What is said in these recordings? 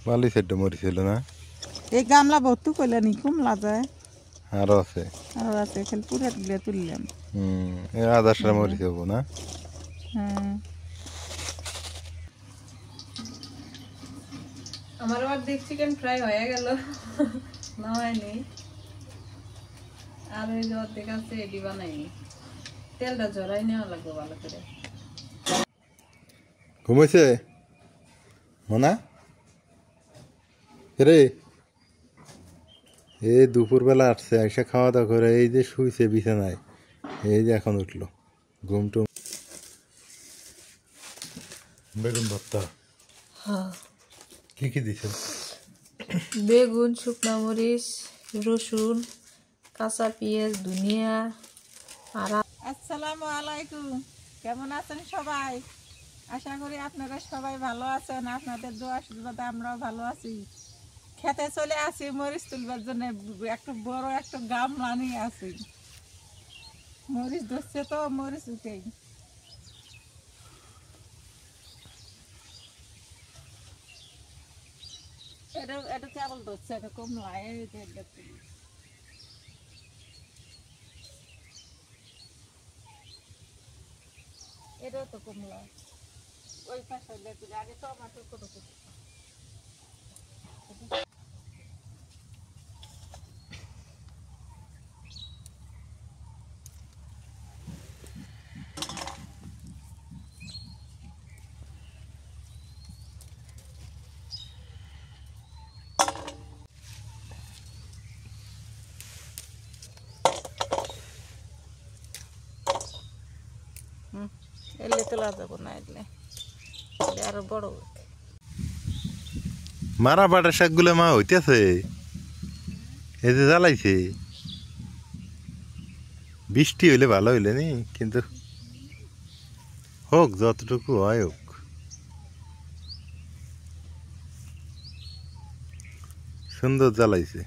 বালি সেদ্ধ মরিছিল না এই গামলা ভর্তি করলে নি কুমলা যায় আরো আছে খালি পুরা দিলে তুললাম আধা সারা মরিচ হবো না হ্যাঁ আমার অর্ধেক চিকেন ফ্রাই হয়ে গেল নামাইনি আর ওই যে অর্ধেক আছে এটি বানাইনি তেলটা ঝরাই নেওয়া লাগবে ভালো করে ঘুমাইছে মনা রে এই দুপুরবেলা আসছে এসে খাওয়া দাওয়া করে এই যে শুইছে বিছানায় এই যে এখন উঠলো ঘুম টুম বেগুন ভর্তা কি কি দিছ বেগুন শুকনা মরিচ রসুন কাঁচা পেঁয়াজ ধনিয়া আর আসসালামু আলাইকুম কেমন আছেন সবাই আশা করি আপনারা সবাই ভালো আছেন আপনাদের দোয়া আশীর্বাদে আমরাও ভালো আছি খেতে চলে আসি মরিচ তুলবার জন্য একটা বড় একটা গামলা নিয়ে আসি মরিচ ধরছে তো মরিচ উঠেই এটা কেবল ধরছে এটা কমলা এটাও তো কমলা ওই পাশে আগে টমাটো কত এলে তোলা যাবো না এলে আরো বড় মারা বাটা শাকগুলো মা হইতেছে এই যে জ্বালাইছে বৃষ্টি হইলে ভালো হইলে নি কিন্তু হোক যতটুকু হয় হোক সুন্দর জ্বালাইছে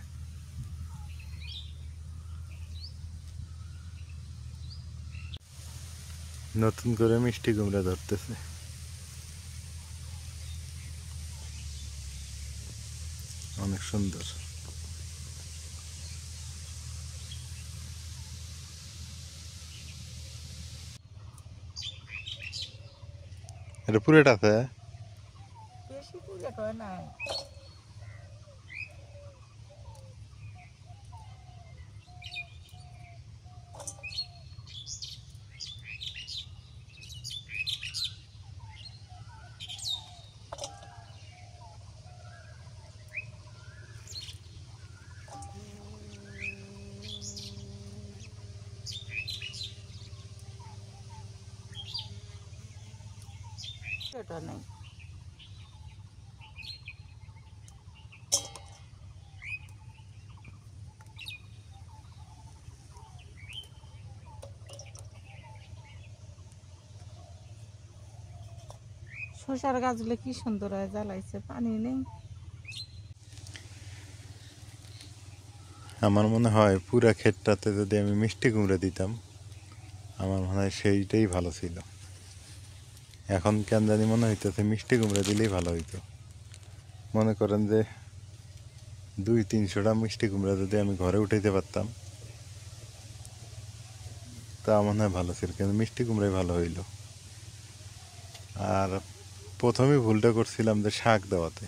নতুন করে মিষ্টি কুমড়া ধরতেছে অনেক সুন্দর এটা পুরোটা আছে বেশি পুজো হয় না এটা নেই শসার গাছগুলো কি সুন্দর হয় জ্বালাইছে পানি নেই আমার মনে হয় পুরা ক্ষেতটাতে যদি আমি মিষ্টি কুমড়া দিতাম আমার মনে হয় সেইটাই ভালো ছিল এখন কেন জানি মনে হইতেছে মিষ্টি কুমড়া দিলেই ভালো হইতো মনে করেন যে 200-300টা মিষ্টি কুমড়া যদি আমি ঘরে উঠাইতে পারতাম তা মনে হয় ভালো ছিল কিন্তু মিষ্টি কুমড়াই ভালো হইল আর প্রথমেই ভুলটা করছিলাম যে শাক দেওয়াতে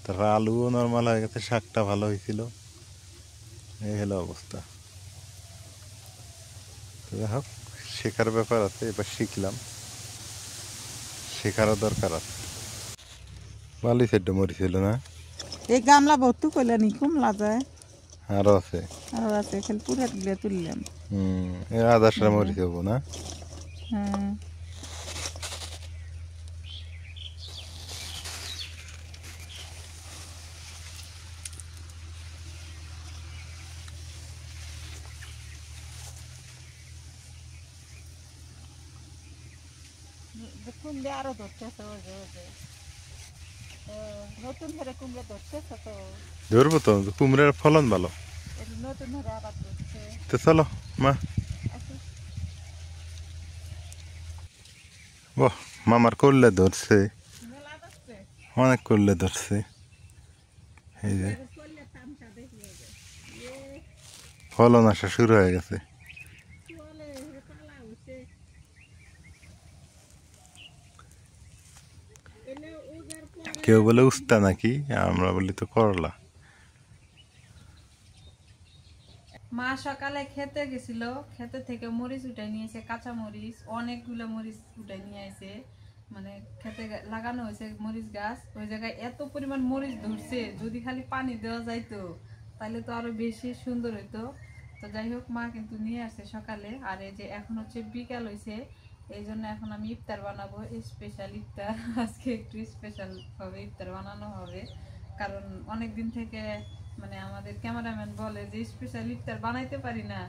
তারপর আলুও নর্মাল হয়ে গেছে শাকটা ভালো হয়েছিল এই হলো অবস্থা যাই হোক শেখার ব্যাপার আছে এবার শিখলাম শেখারও দরকার আছে বালি সেদ্ধ মরিছিল না এই গামলা ভর্তি করলে নি কুমলা যায় আরো আছে খালি পুরা দিলে তুললাম আধা সারা মরিচ হবো না হ্যাঁ কুমড়ে আরো ধরতেছে নতুন করে কুমড়ে ধরতেছে তো ধরবো তো কুমড়ার ফলন ভালো নতুন করে আবার ধরছে তো চলো মা বাহ মামার করলে ধরছে মেলা ধরছে অনেক করলে ধরছে এই যে চললে তামসা দেখি হবে ফলন আসা শুরু হয়ে গেছে। চলে পালা হচ্ছে এলে ওগার পরে কেউ বলে উস্তা নাকি, আমরা বলি তো করলা। মা সকালে খেতে গেছিল, খেতে থেকে মরিচ উঠাই নিয়েছে, কাঁচা মরিচ অনেকগুলো মরিচ উঠাই নিয়ে আসে। মানে খেতে লাগানো হয়েছে মরিচ গাছ, ওই জায়গায় এত পরিমাণ মরিচ ধরছে, যদি খালি পানি দেওয়া যাইতো তাহলে তো আরো বেশি সুন্দর হইতো। তো যাই হোক, মা কিন্তু নিয়ে আসে সকালে। আর এই যে এখন হচ্ছে বিকাল হয়েছে, এই জন্য এখন আমি ইফতার বানাবো, স্পেশাল ইফতার। আজকে একটু স্পেশাল ভাবে ইফতার বানানো হবে, কারণ অনেক দিন থেকে মানে আমাদের ক্যামেরাম্যান বলে যে স্পেশাল ইফতার বানাইতে পারি না,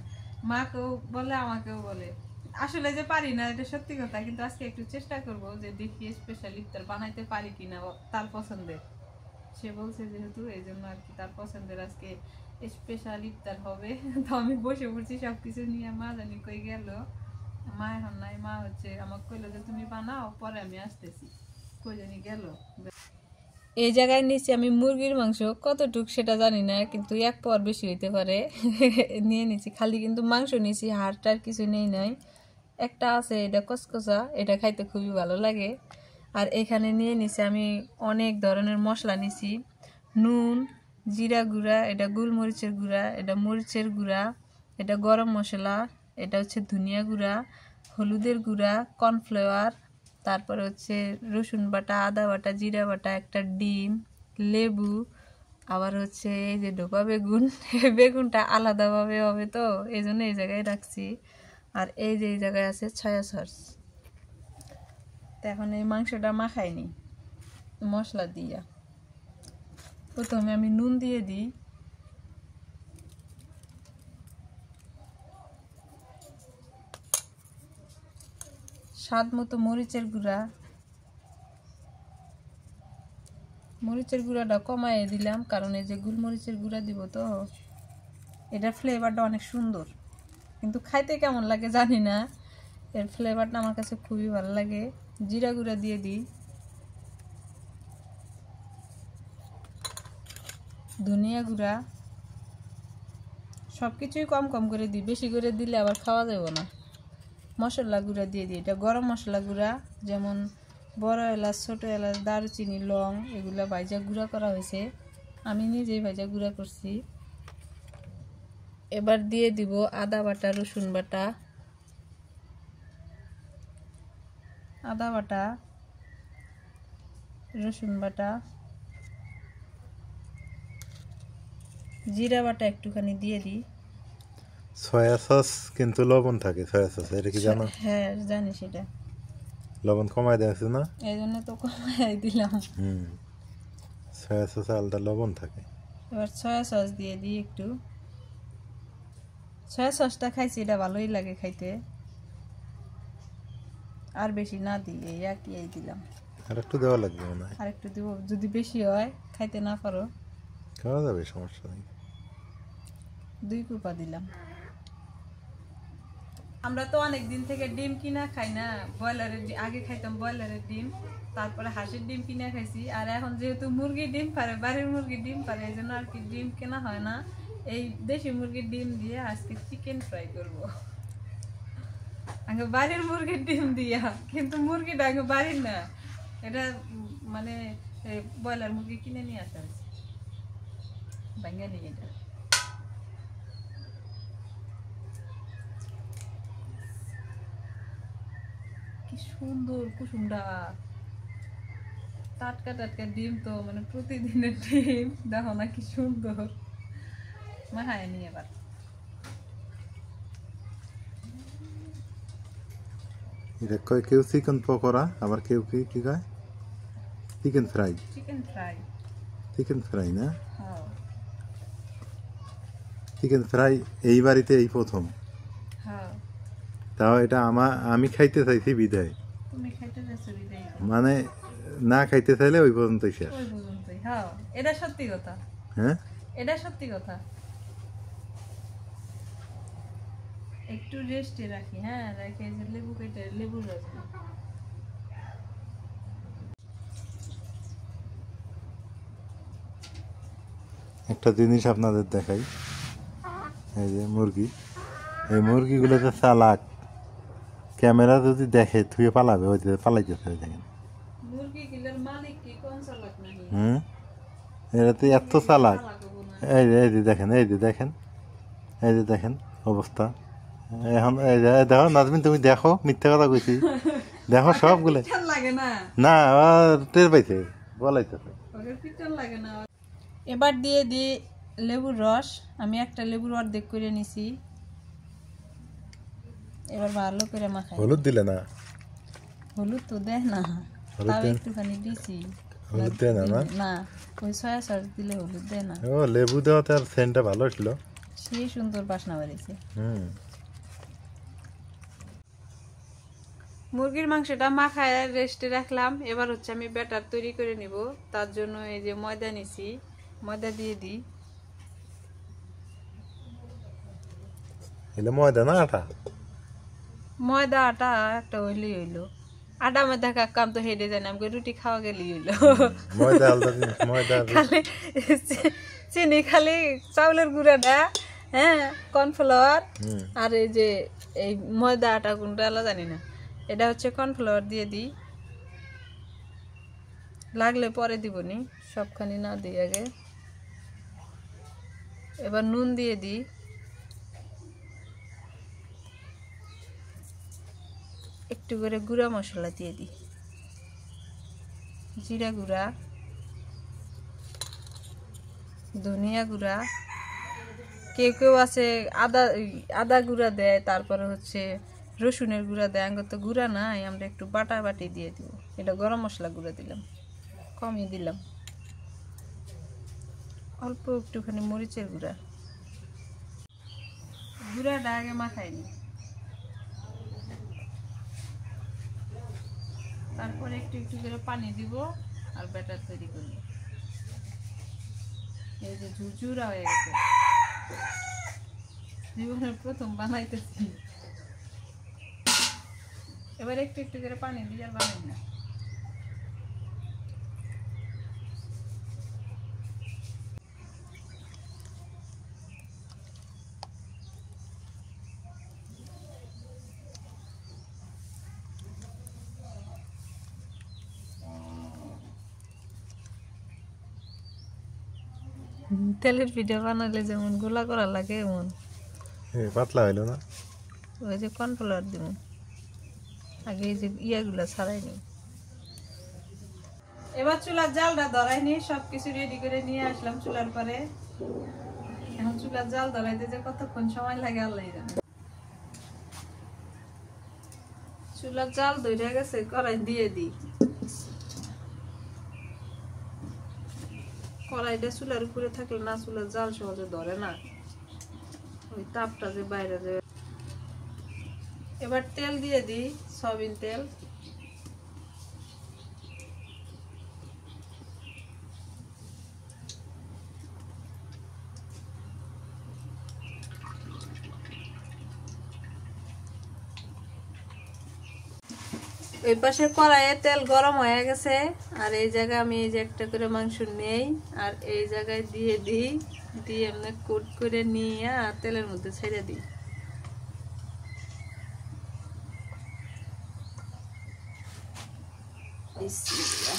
মাকেও বলে আমাকেও বলে। আসলে যে পারি না এটা সত্যি কথা, কিন্তু আজকে একটু চেষ্টা করব যে দেখি স্পেশাল ইফতার বানাইতে পারি কিনা তার পছন্দের। সে বলছে যেহেতু, এই জন্য আর কি তার পছন্দের আজকে স্পেশাল ইফতার হবে। তো আমি বসে পড়ছি সবকিছু নিয়ে, মা জানি কই গেল। মা এখন নাই, মা হচ্ছে আমাকে কইলো যে তুমি বানাও, পরে আমি আসতেছি, কই জানি গেল। এই জায়গায় নিচ্ছি আমি মুরগির মাংস, কতটুক সেটা জানি না, কিন্তু এক পর বেশি হইতে পারে। নিয়ে নিচ্ছি, খালি কিন্তু মাংস নিয়েছি, হাড়টার কিছু নেই নাই। একটা আছে, এটা কসকসা, এটা খাইতে খুবই ভালো লাগে। আর এখানে নিয়ে নিছি আমি অনেক ধরনের মশলা নিছি, নুন, জিরা গুঁড়া, এটা গোলমরিচের গুঁড়া, এটা মরিচের গুঁড়া, এটা গরম মশলা, এটা হচ্ছে ধনিয়া গুঁড়া, হলুদের গুঁড়া, কর্নফ্লাওয়ার, তারপরে হচ্ছে রসুন বাটা, আদা বাটা, জিরা বাটা, একটা ডিম, লেবু, আবার হচ্ছে এই যে ডোবা বেগুন। বেগুনটা আলাদাভাবে হবে তো এই জন্য এই জায়গায় রাখছি। আর এই যে এই জায়গায় আছে সয়া সস। তো এখন এই মাংসটা মাখাইনি মশলা দিয়া, প্রথমে আমি নুন দিয়ে দিই, স্বাদ মতো মরিচের গুঁড়া, মরিচের গুঁড়াটা কমাইয়ে দিলাম, কারণ এই যে গোলমরিচের গুঁড়া দিব তো এটার ফ্লেভারটা অনেক সুন্দর, কিন্তু খাইতে কেমন লাগে জানি না, এর ফ্লেভারটা আমার কাছে খুবই ভালো লাগে। জিরা গুঁড়া দিয়ে দিই, ধনিয়া গুঁড়া, সব কিছুই কম কম করে দিই, বেশি করে দিলে আবার খাওয়া যাবে না। মশলা গুঁড়া দিয়ে দিই, এটা গরম মশলা গুঁড়া, যেমন বড় এলাচ, ছোটো এলাচ, দারুচিনি, লং, এগুলা ভাজা গুঁড়া করা হয়েছে, আমি নিজেই ভাজা গুঁড়া করছি। এবার দিয়ে দিব আদা বাটা, রসুন বাটা, আদা বাটা, রসুন বাটা, জিরা বাটা একটুখানি দিয়ে দিই। সয়া সস কিন্তু লবণ থাকে, সয়া সস এটা কি জানো? হ্যাঁ জানি সেটা, লবণ কমাই দিয়েছে না, এই জন্য তো কমাই দিলাম। সয়া সস আলাদা লবণ থাকে। এবার সয়া সস দিয়ে দিই একটু, সয়া সসটা খাইছি, এটা ভালোই লাগে খাইতে, আর বেশি না দিই, এই একই এই দিলাম। আর একটু দেওয়া লাগবে মনে হয়, আর একটু দিব, যদি বেশি হয় খাইতে না পারো। খাওয়া যাবে, সমস্যা নেই। 2 কুপা দিলাম। আমরা তো অনেক দিন থেকে ডিম কিনা খাই না, ব্রয়লারের আগে খাইতাম ব্রয়লারের ডিম, তারপরে হাঁসের ডিম কিনা খাইছি, আর এখন যেহেতু মুরগির ডিম পারে, বাড়ির মুরগির ডিম পারে, এই জন্য আর কি ডিম কেনা হয় না। এই দেশি মুরগির ডিম দিয়ে আজকে চিকেন ফ্রাই করবো, আগে বাড়ির মুরগির ডিম দিয়া, কিন্তু মুরগিটা আগে বাড়ির না, এটা মানে ব্রয়লার মুরগি কিনে নিয়ে আসা হয়েছে, বাঙালি এটা। কি সুন্দর কুসুমটা, টাটকা টাটকা ডিম, তো মানে প্রতিদিনের ডিম, দেখো না কি সুন্দর। মাখায় নি এবার, এটা কয় কেউ চিকেন পকোড়া, আবার কেউ কি কি কয় chicken fry. Chicken fry. Chicken fry না, হ্যাঁ চিকেন ফ্রাই এই বাড়িতে এই প্রথম। হ্যাঁ, তাও এটা আমি খাইতে চাইছি বিদায়, তুমি খাইতে যাচ্ছো বিদায়, মানে না খাইতে চাইলে ওই পর্যন্তই শেষ। ওই পর্যন্তই। হ্যাঁ এটা সত্যি কথা, হ্যাঁ, এটা সত্যি কথা। একটু রেস্টে রাখি, হ্যাঁ রাখি, এই যে লেবু কেটে, লেবু রাখি। একটা জিনিস আপনাদের দেখাই, এই যে মুরগি, এই মুরগিগুলো যে চালাক, ক্যামেরা যদি দেখে থুয়ে পালাবে, ওই যে পালাইতেছে, ওই দেখেন। মুরগিগুলোর মালিক কি কোন চালাক নাকি? এরা তো এত চালাক। চালাক হবো না। এই যে দেখেন, এই যে দেখেন, এই যে দেখেন অবস্থা। এখন এই যে দেখো নাজমিন, তুমি দেখো, মিথ্যা কথা কইছি, দেখো সবগুলো। পিটান লাগে না, না, টের পাইছে, বলাইতেছে। ওকে পিটান লাগে না। এবার দিয়ে দিই লেবুর রস। আমি একটা লেবুর অর্ধেক করে নিছি। এবার ভালো করে মাখাই। হলুদ দিলে না? হলুদ তো দেয় না, হলুদ তাও দেয়? একটুখানি দিছি। হলুদ দেয় না? না, না, ওই সয়া সস দিলে হলুদ দেয় না। ও লেবু দেওয়াতে আর সেন্টটা ভালো ছিল। সেই সুন্দর বাসনা বেরিয়েছে। মুরগির মাংসটা মাখায় রেস্টে রাখলাম। এবার হচ্ছে আমি ব্যাটার তৈরি করে নিব। তার জন্য এই যে ময়দা নিছি, ময়দা দিয়ে দিই। এলে ময়দা না আটা? ময়দা আটা একটা হইলেই হইলো। আটা ময়দা কাম তো হেঁটে যায় না, আমাকে রুটি খাওয়া গেলেই হইলো। ময়দা আলাদা জিনিস, ময়দা খালি চিনি, খালি চাউলের গুঁড়াটা, হ্যাঁ, কর্নফ্লাওয়ার আর এই যে এই ময়দা আটা কোনটা আলাদা জানি না। এটা হচ্ছে কর্নফ্লাওয়ার দিয়ে দিই, লাগলে পরে দিবনি, সবখানি না দিই আগে। এবার নুন দিয়ে দিই, একটু করে গুঁড়া মশলা দিয়ে দিই, জিরা গুঁড়া, ধনিয়া গুঁড়া, কেউ কেউ আছে আদা গুঁড়া দেয়, তারপরে হচ্ছে রসুনের গুঁড়া দেয়। আঙ্গুর তো গুঁড়া নাই, আমরা একটু বাটা বাটি দিয়ে দিব। এটা গরম মশলা গুঁড়া দিলাম, কমই দিলাম। অল্প একটুখানি মরিচের গুঁড়া, গুঁড়াটা আগে মাখাই নি, তারপরে একটু একটু করে পানি দিব আর ব্যাটার তৈরি করব। এই যে ঝুরঝুরা হয়ে গেছে, জীবনের প্রথম বানাইতেছি। এবার একটু একটু করে পানি দিয়ে আর বানাই না। তেলের পিঠা বানালে যেমন গোলা করা লাগে এমন পাতলা হইলো না? ওই যে কর্নফ্লাওয়ার দিব আগে, এই যে ইয়াগুলা ছাড়াই নি। এবার চুলার জালটা ধরাই নি, সবকিছু রেডি করে নিয়ে আসলাম চুলার পরে। এখন চুলার জাল ধরাইতে যে কতক্ষণ সময় লাগে আল্লাহ জানে। চুলার জাল ধরে গেছে, কড়াই দিয়ে দিই। কড়াইটা চুলার উপরে থাকলে না চুলার জাল সহজে ধরে না, ওই তাপটা যে বাইরে যায়। এবার তেল দিয়ে দিই, সয়াবিন তেল। ওই পাশে কড়াইয়ে তেল গরম হয়ে গেছে, আর এই জায়গায় আমি এই যে একটা করে মাংস নেই, আর এই জায়গায় দিয়ে দিই, দিয়ে এমনি কোট করে নিয়ে আর তেলের মধ্যে ছেড়ে দিই। বিসমিল্লাহ।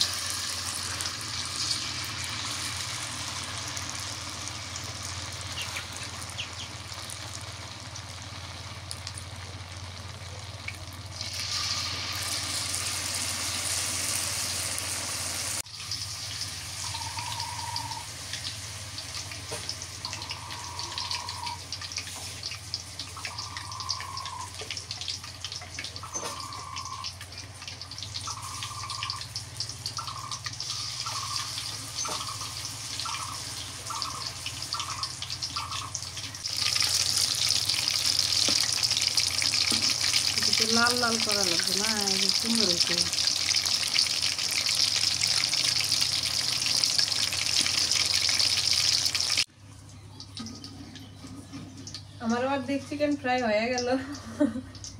লাল লাল করা লাগবে না, সুন্দর হয়েছে। আমার অর্ধেক চিকেন ফ্রাই হয়ে গেল,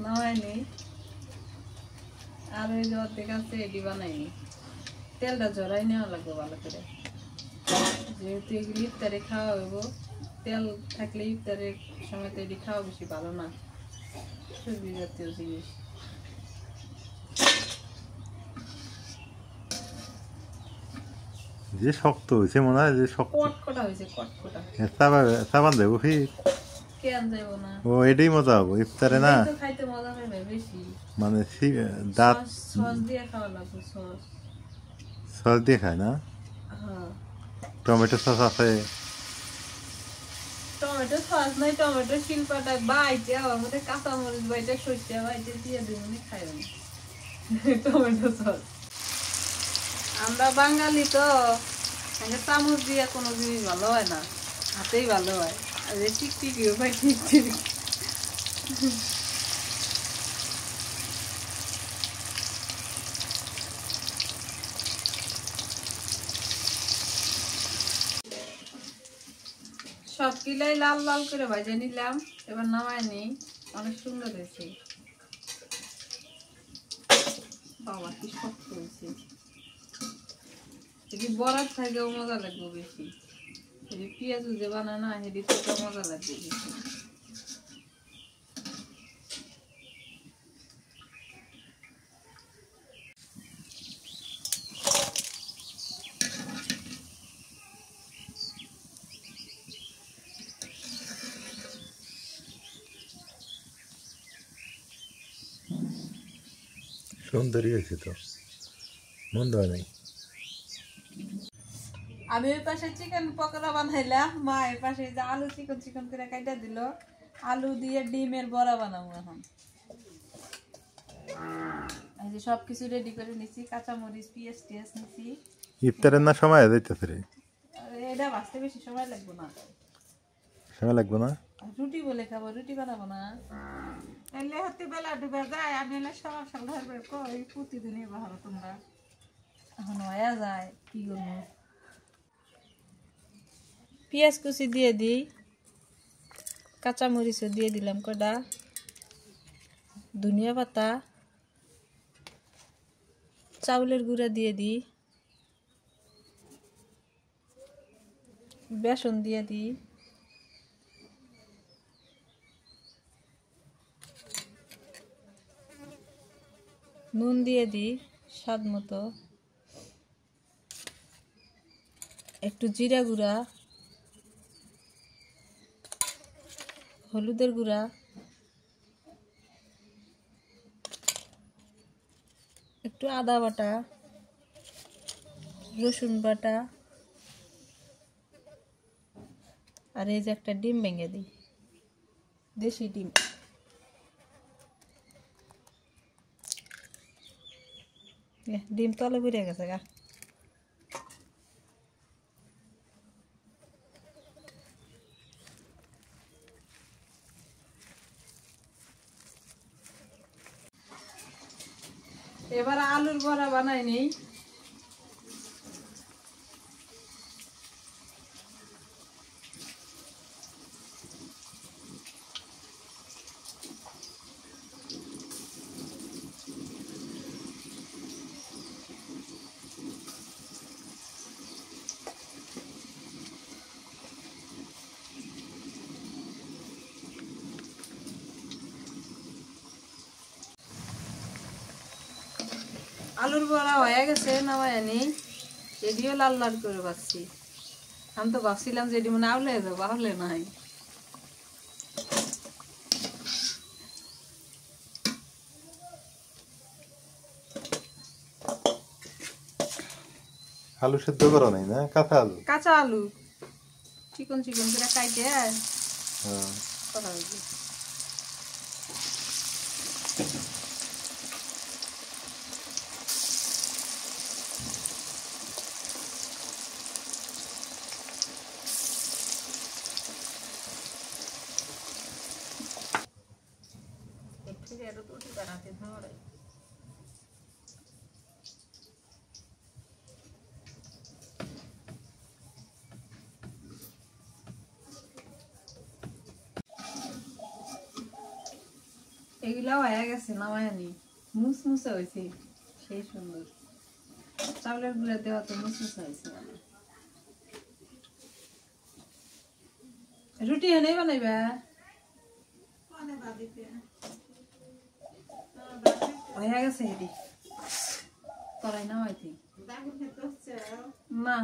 না হয়নি, আর ওই যে অর্ধেক আছে এটি বানাইনি। তেলটা জড়াই নেওয়া লাগবে ভালো করে, যে যেহেতু এগুলি ইফতারে খাওয়া হইব, তেল থাকলে ইফতারের সময় তো এটি খাওয়া বেশি ভালো না, চর্বি জাতীয় জিনিস। যে শক্ত হয়েছে মনে হয়, যে শক্ত কটকটা হয়েছে, কটকটা। সাবান দেবো ফির। কেন যাইব না? ও এটাই মজা হবো ইফতারে না, এটাই তো খাইতে মজা পাইবে বেশি। মানে দাঁত সস দিয়ে খাওয়া লাগবে, সস। সস দিয়ে খায় না, হ্যাঁ, টমেটো সস আছে। টমেটো সস নাই, টমেটো শিল্পাটা বাইটে আমার মধ্যে কাঁচামরিচ বাইটে সর্ষে বাইটে দিয়ে দিবনি, খাইও না টমেটো সস। আমরা বাঙালি তো, চামচ দিয়ে কোনো জিনিস ভালো হয় না, হাতেই ভালো হয়। আর টিকটিকিও ভাই টিকটিকি। সব কিলাই লাল লাল করে ভাজে নিলাম, এবার নামায় নিই। অনেক সুন্দর হয়েছে। বাবা কি শক্ত হয়েছে, যদি বরাত থাকেও মজা লাগবে বেশি। যদি পেঁয়াজ যে বানায় না, সেটি তো মজা লাগবে বেশি। সুন্দরই হয়েছে তো, মন্দ হয় নাই। আমি ওই পাশে চিকেন পকোড়া বানাইলাম, মা এর পাশে যে আলু চিকন চিকন করে কাটা দিল। আলু দিয়ে ডিমের বড়া বানাবো এখন। এই যে সবকিছু রেডি করে নিছি, কাঁচামরিচ পেঁয়াজ টিয়াজ নিছি। ইফতারের না সময় যাইতেছে রে, এটা বাঁচতে বেশি সময় লাগবে না। সময় লাগবে না, রুটি বলে খাবো, রুটি বানাবো না। এলে হতে বেলা ডুবে যায়, আমি এলে সকাল সকাল ধরবে কই প্রতিদিনই বাহারো তোমরা। এখন হয়ে যায়, কি করবো। পেঁয়াজ কুচি দিয়ে দিই, কাঁচামরিচও দিয়ে দিলাম কটা, ধনিয়া পাতা, চাউলের গুঁড়া দিয়ে দিই, বেসন দিয়ে দিই, নুন দিয়ে দিই স্বাদ মতো, একটু জিরা গুঁড়া, হলুদের গুঁড়া, একটু আদা বাটা, রসুন বাটা, আর এই যে একটা ডিম ভেঙে দিই, দেশি ডিম। ডিম তলে পড়ে গেছে গা। এবার আলুর বড়া বানাই নেই। আলুর বড়া হয়ে গেছে, নামাই আনি। এদিও লাল লাল করে ভাজছি। আমি তো ভাবছিলাম যে এটি মানে আউলে যাবো, আউলে নাই। আলু সেদ্ধ করো নাই না, কাঁচা আলু? কাঁচা আলু চিকন চিকন করে কাটে হ্যাঁ। করা হয়েছে। এগুলাও হয়ে গেছে, নামাই আনি। মুসমুসে হয়েছে, সেই সুন্দর। চাউলের গুঁড়া দেওয়া তো মুসমুসে হয়েছে। রুটি এনেই বানাইবা হয়ে গেছে এটি করাই না হয়তো না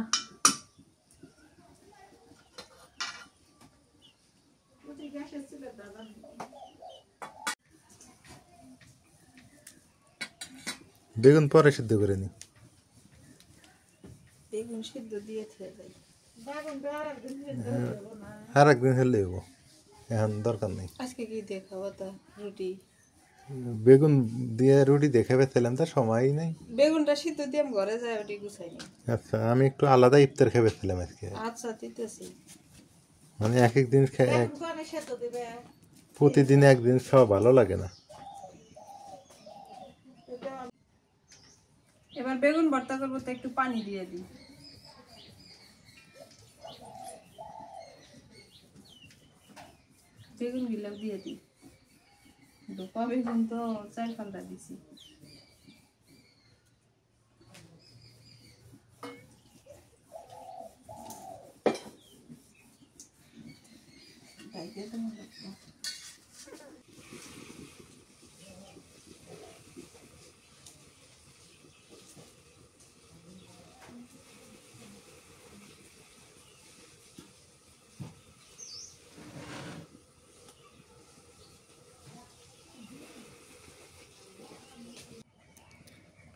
বেগুন পরে সিদ্ধ করে নি বেগুন সিদ্ধ দিয়ে খেয়ে যাই আর একদিন খেলে দেবো এখন দরকার নেই আজকে কি দিয়ে খাবো তা রুটি বেগুন দিয়ে রুটি দেখে পেছিলাম তার সময়ই নেই বেগুনটা সিদ্ধ দিয়ে আমি ঘরে যাই ওটি গুছাইনি আচ্ছা আমি একটু আলাদা ইফতার খেয়ে পেছিলাম আজকে আচ্ছা দিতেছি মানে এক এক দিন কোনে সেদ্ধ দিবে প্রতিদিন একদিন খাওয়া ভালো লাগে না এবার বেগুন ভর্তা করবো তো একটু পানি দিয়ে দিই বেগুন গুলো দিয়ে দিই দুপা বেগুন তো 4-5টা দিছি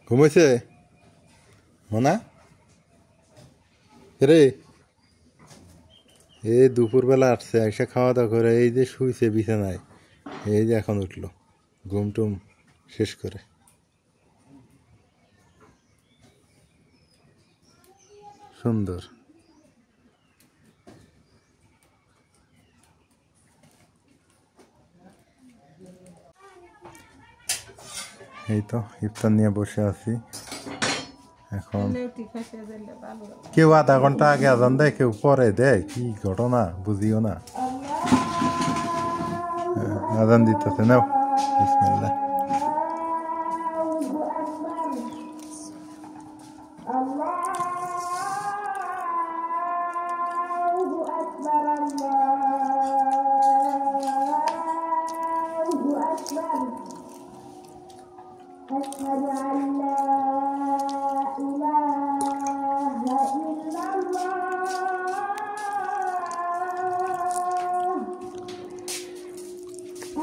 ঘুমাইছে মনা রে এই দুপুরবেলা আসছে এসে খাওয়া দাওয়া করে এই যে শুইছে বিছানায় এই যে এখন উঠলো ঘুম টুম শেষ করে সুন্দর এই তো ইফতার নিয়ে বসে আছি এখন কেউ আধা ঘন্টা আগে আজান দেয় কেউ পরে দেয় কি ঘটনা বুঝিও না আজান দিতেছে নাও বিসমিল্লাহ أشهد أن لا إله إلا الله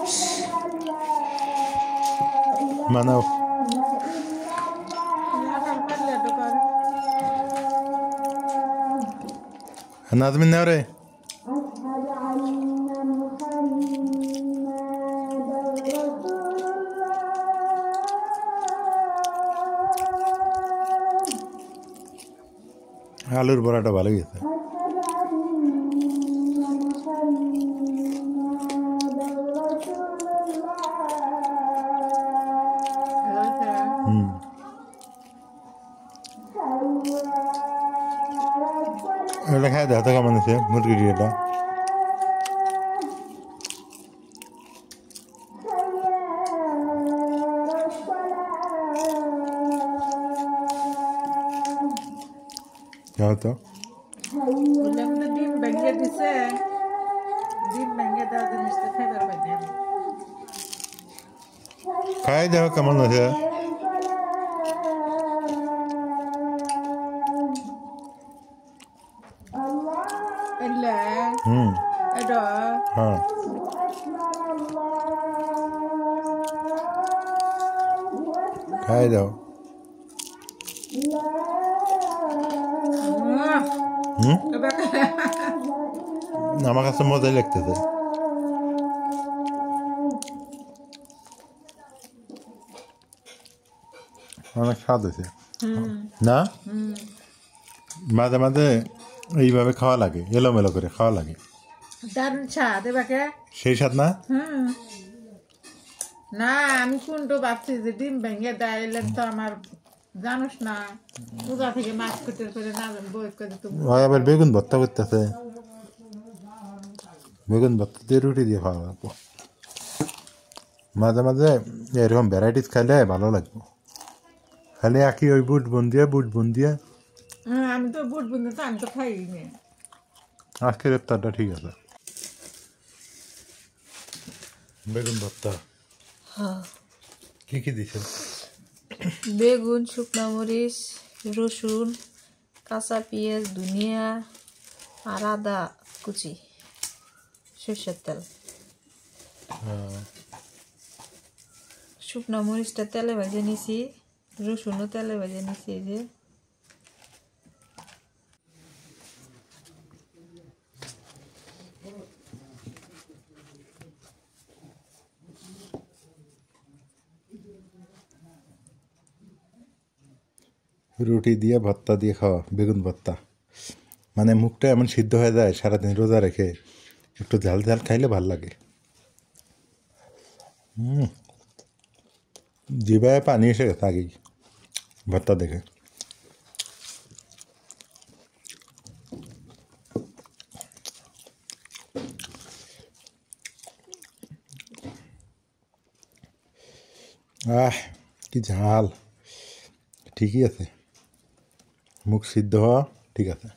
أشهد أن لا إله মানাও নাজমিন নাও রে أشهد أن محمدا رسول الله আলুর বড়াটা ভালো গেছে أشهد أن محمدا رسول الله হুম এটা খাই দেখা কেমন আছে মুরগির এটা যাও তো ডিম ভেঙে দিছে ডিম ভেঙে দেওয়া জিনিসটা খাইবার পাইনি আমি খাই দেখো কেমন আছে এলে হুম এটা হ্যাঁ খাই দাও হুম আমার কাছে মজাই লাগতেছে অনেক স্বাদ হয়েছে না মাঝে মাঝে এইভাবে খাওয়া লাগে এলোমেলো করে খাওয়া লাগে দারুণ স্বাদ এবাকে সেই স্বাদ না না আমি কোনটা ভাবছি যে ডিম ভেঙে দেয় এলেন তো আমার জানোস না পূজা থেকে মাছ কুটে করে না বই করে তুমি ওই আবার বেগুন ভর্তা করতেছে বেগুন ভর্তা দিয়ে রুটি দিয়ে খাওয়া লাগবো মাঝে মাঝে এরকম ভ্যারাইটিস খাইলে ভালো লাগবে খালি একই ওই বুট বন্দিয়া আমি তো বুট বুঝতে আমি তো খাই নি আজকের ইফতারটা ঠিক আছে বেগুন ভর্তা হ্যাঁ, কি কি দিছে? বেগুন, শুকনো মরিচ, রসুন, কাঁচা পেঁয়াজ, ধনিয়া আর আদা কুচি, সরষের তেল। শুকনো মরিচটা তেলে ভেজে নিছি, রসুনও তেলে ভেজে নিছি। এই যে রুটি দিয়ে ভর্তা দিয়ে খাওয়া বেগুন ভর্তা, মানে মুখটা এমন সিদ্ধ হয়ে যায় সারাদিন রোজা রেখে, একটু ঝাল ঝাল খাইলে ভাল লাগে। জিভায় পানি এসে গেছে আগেই ভর্তা দেখে। আহ, কি ঝাল! ঠিকই আছে, মুখ সিদ্ধ হওয়া ঠিক আছে।